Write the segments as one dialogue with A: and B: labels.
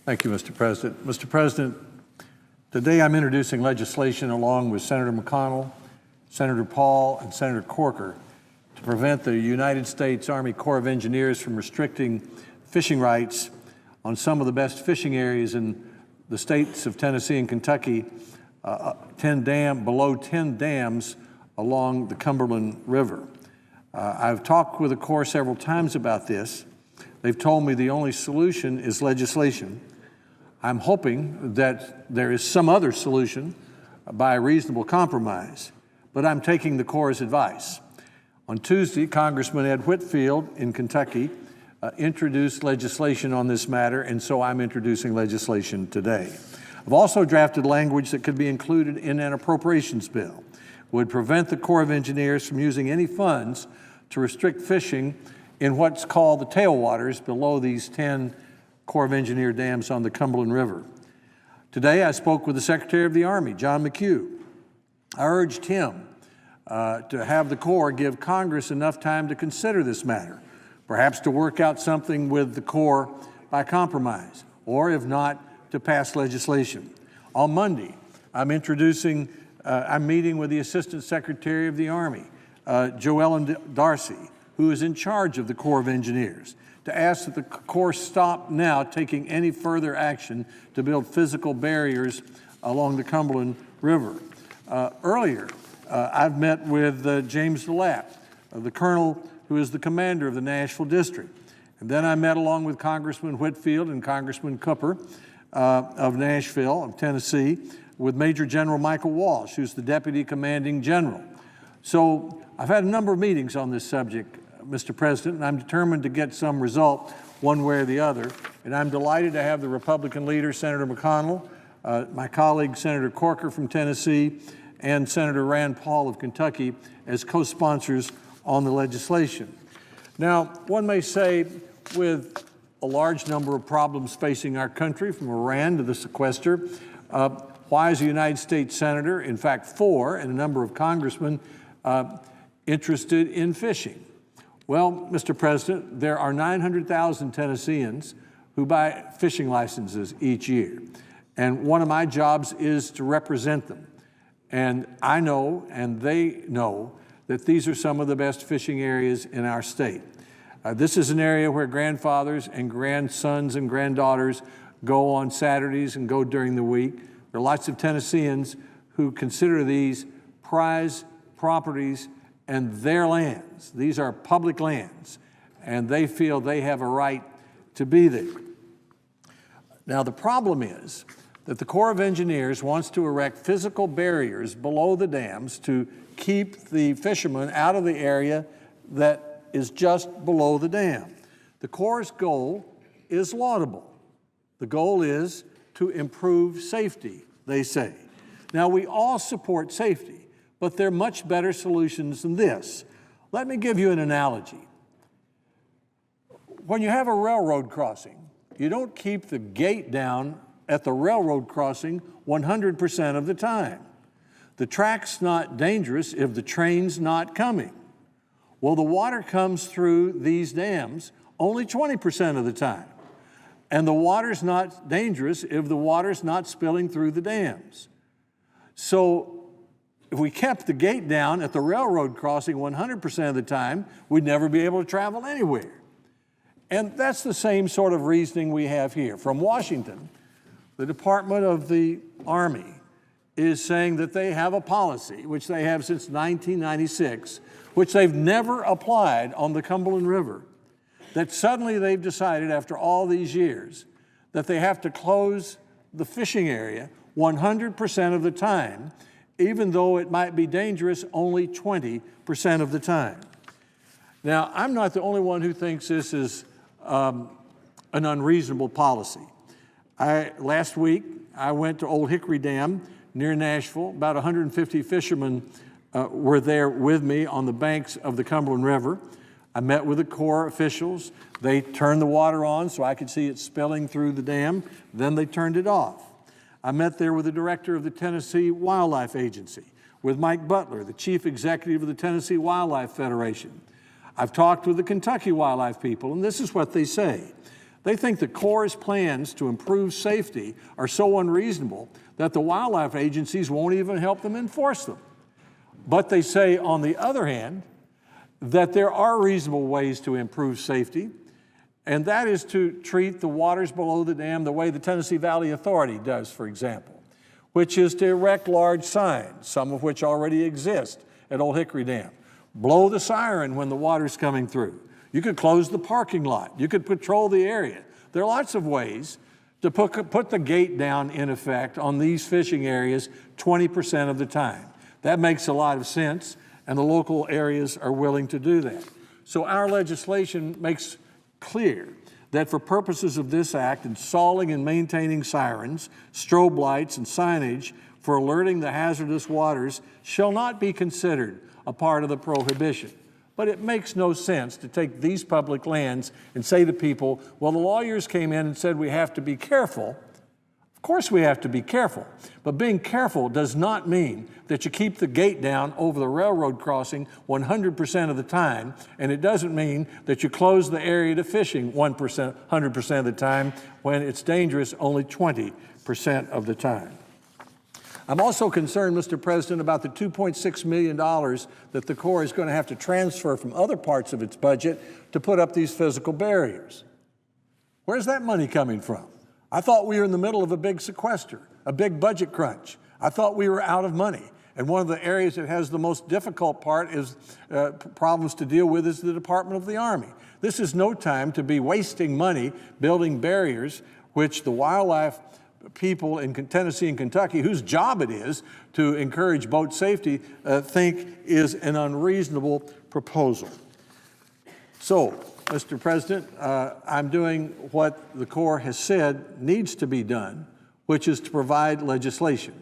A: Thank you, Mr. President. Mr. President, today I'm introducing legislation along with Senator McConnell, Senator Paul, and Senator Corker to prevent the United States Army Corps of Engineers from restricting fishing rights on some of the best fishing areas in the states of Tennessee and Kentucky, below 10 dams along the Cumberland River. I've talked with the Corps several times about this. They've told me the only solution is legislation. I'm hoping that there is some other solution by a reasonable compromise, but I'm taking the Corps' advice. On Tuesday, Congressman Ed Whitfield in Kentucky introduced legislation on this matter, and so I'm introducing legislation today. I've also drafted language that could be included in an appropriations bill, would prevent the Corps of Engineers from using any funds to restrict fishing in what's called the tailwaters below these 10 Corps of Engineer dams on the Cumberland River. Today, I spoke with the Secretary of the Army, John McHugh. I urged him to have the Corps give Congress enough time to consider this matter, perhaps to work out something with the Corps by compromise, or if not, to pass legislation. On Monday, I'm meeting with the Assistant Secretary of the Army, Joellen Darcy, who is in charge of the Corps of Engineers, to ask that the Corps stop now taking any further action to build physical barriers along the Cumberland River. Earlier, I've met with James DeLapp, the colonel who is the commander of the Nashville District. And then I met along with Congressman Whitfield and Congressman Cooper of Nashville, of Tennessee, with Major General Michael Walsh, who's the Deputy Commanding General. So I've had a number of meetings on this subject, Mr. President, and I'm determined to get some result one way or the other. And I'm delighted to have the Republican leader, Senator McConnell, my colleague, Senator Corker from Tennessee, and Senator Rand Paul of Kentucky as co-sponsors on the legislation. Now, one may say, with a large number of problems facing our country, from Iran to the sequester, why is a United States Senator, in fact 4, and a number of congressmen interested in fishing? Well, Mr. President, there are 900,000 Tennesseans who buy fishing licenses each year. And one of my jobs is to represent them. And I know, and they know, that these are some of the best fishing areas in our state. This is an area where grandfathers and grandsons and granddaughters go on Saturdays and go during the week. There are lots of Tennesseans who consider these prized properties and their lands. These are public lands, and they feel they have a right to be there. Now, the problem is that the Corps of Engineers wants to erect physical barriers below the dams to keep the fishermen out of the area that is just below the dam. The Corps' goal is laudable. The goal is to improve safety, they say. Now, we all support safety, but there are much better solutions than this. Let me give you an analogy. When you have a railroad crossing, you don't keep the gate down at the railroad crossing 100% of the time. The track's not dangerous if the train's not coming. Well, the water comes through these dams only 20% of the time. And the water's not dangerous if the water's not spilling through the dams. So if we kept the gate down at the railroad crossing 100% of the time, we'd never be able to travel anywhere. And that's the same sort of reasoning we have here. From Washington, the Department of the Army is saying that they have a policy, which they have since 1996, which they've never applied on the Cumberland River, that suddenly they've decided after all these years that they have to close the fishing area 100% of the time, even though it might be dangerous only 20% of the time. Now, I'm not the only one who thinks this is an unreasonable policy. Last week, I went to Old Hickory Dam near Nashville. About 150 fishermen were there with me on the banks of the Cumberland River. I met with the Corps officials. They turned the water on so I could see it spilling through the dam. Then they turned it off. I met there with the director of the Tennessee Wildlife Agency, with Mike Butler, the chief executive of the Tennessee Wildlife Federation. I've talked with the Kentucky wildlife people, and this is what they say. They think the Corps' plans to improve safety are so unreasonable that the wildlife agencies won't even help them enforce them. But they say, on the other hand, that there are reasonable ways to improve safety, and that is to treat the waters below the dam the way the Tennessee Valley Authority does, for example, which is to erect large signs, some of which already exist at Old Hickory Dam. Blow the siren when the water's coming through. You could close the parking lot. You could patrol the area. There are lots of ways to put the gate down, in effect, on these fishing areas 20% of the time. That makes a lot of sense, and the local areas are willing to do that. So our legislation makes clear that for purposes of this act, installing and maintaining sirens, strobe lights, and signage for alerting the hazardous waters shall not be considered a part of the prohibition. But it makes no sense to take these public lands and say to people, well, the lawyers came in and said we have to be careful. Of course we have to be careful, but being careful does not mean that you keep the gate down over the railroad crossing 100% of the time, and it doesn't mean that you close the area to fishing 100% of the time when it's dangerous only 20% of the time. I'm also concerned, Mr. President, about the $2.6 million that the Corps is going to have to transfer from other parts of its budget to put up these physical barriers. Where's that money coming from? I thought we were in the middle of a big sequester, a big budget crunch. I thought we were out of money. And one of the areas that has the most difficult problems to deal with is the Department of the Army. This is no time to be wasting money building barriers, which the wildlife people in Tennessee and Kentucky, whose job it is to encourage boat safety, think is an unreasonable proposal. So, Mr. President, I'm doing what the Corps has said needs to be done, which is to provide legislation.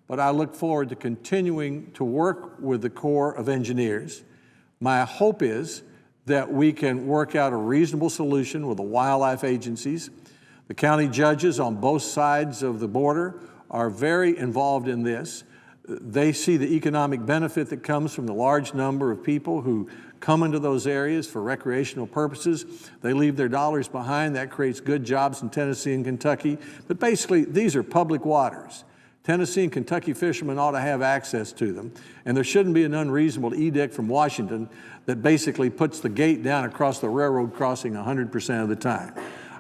A: But I look forward to continuing to work with the Corps of Engineers. My hope is that we can work out a reasonable solution with the wildlife agencies. The county judges on both sides of the border are very involved in this. They see the economic benefit that comes from the large number of people who come into those areas for recreational purposes. They leave their dollars behind. That creates good jobs in Tennessee and Kentucky. But basically, these are public waters. Tennessee and Kentucky fishermen ought to have access to them. And there shouldn't be an unreasonable edict from Washington that basically puts the gate down across the railroad crossing 100% of the time.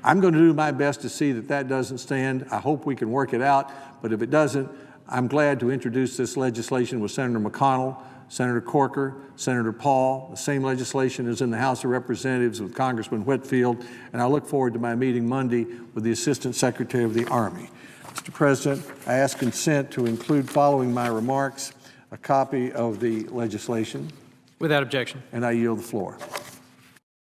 A: I'm going to do my best to see that that doesn't stand. I hope we can work it out, but if it doesn't, I'm glad to introduce this legislation with Senator McConnell, Senator Corker, Senator Paul. The same legislation is in the House of Representatives with Congressman Whitfield, and I look forward to my meeting Monday with the Assistant Secretary of the Army. Mr. President, I ask consent to include, following my remarks, a copy of the legislation.
B: Without objection.
A: And I yield the floor.